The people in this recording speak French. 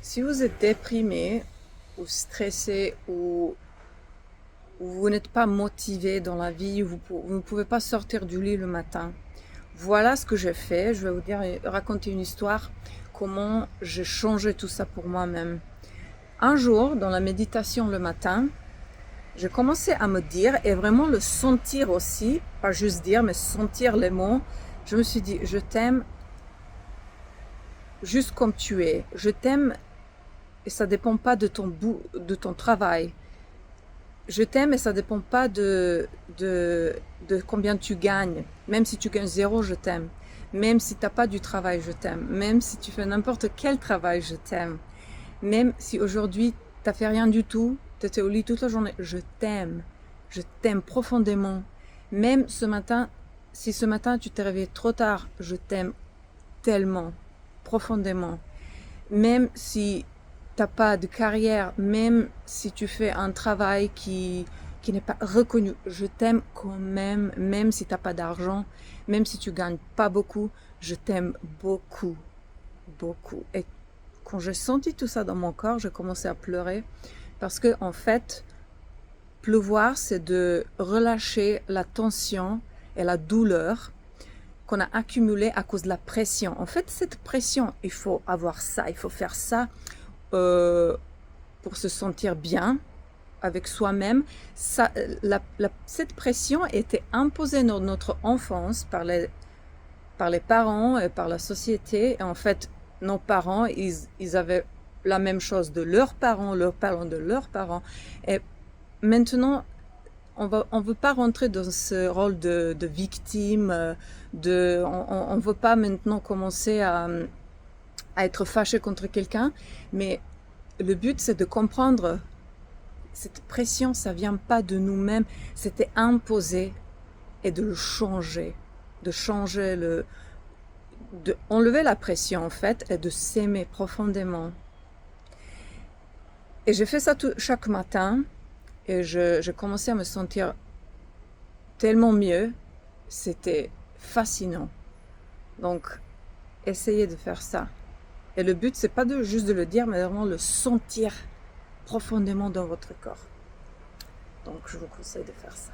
Si vous êtes déprimé ou stressé ou vous n'êtes pas motivé dans la vie, vous ne pouvez pas sortir du lit le matin, voilà ce que j'ai fait. Je vais vous dire, raconter une histoire, comment j'ai changé tout ça pour moi-même. Un jour, dans la méditation le matin, j'ai commencé à me dire, et vraiment le sentir aussi, pas juste dire, mais sentir les mots. Je me suis dit, je t'aime juste comme tu es. Je t'aime et ça dépend pas de ton travail. Je t'aime et ça dépend pas de combien tu gagnes. Même si tu gagnes zéro, je t'aime. Même si t'as pas du travail, je t'aime. Même si tu fais n'importe quel travail, je t'aime. Même si aujourd'hui t'as fait rien du tout, t'étais au lit toute la journée, je t'aime. Je t'aime profondément. Même ce matin, si ce matin tu t'es réveillé trop tard, je t'aime tellement, profondément. Même si t'as pas de carrière, même si tu fais un travail qui n'est pas reconnu, je t'aime quand même, même si t'as pas d'argent, même si tu gagnes pas beaucoup, je t'aime beaucoup, beaucoup. Et quand j'ai senti tout ça dans mon corps, j'ai commencé à pleurer parce que, en fait, pleuvoir, c'est de relâcher la tension et la douleur qu'on a accumulée à cause de la pression. En fait, cette pression, il faut avoir ça, il faut faire ça, euh, pour se sentir bien avec soi-même. Cette pression était imposée dans notre enfance par les parents et par la société. Et en fait, nos parents, ils avaient la même chose de leurs parents de leurs parents. Et maintenant, on veut pas rentrer dans ce rôle de victime, on veut pas maintenant commencer à être fâché contre quelqu'un, mais le but, c'est de comprendre cette pression, ça vient pas de nous-mêmes, c'était imposé et de le changer, de changer de enlever la pression en fait et de s'aimer profondément. Et j'ai fait ça chaque matin et j'ai commencé à me sentir tellement mieux, c'était fascinant. Donc, essayez de faire ça. Et le but, c'est pas juste de le dire, mais vraiment le sentir profondément dans votre corps. Donc, je vous conseille de faire ça.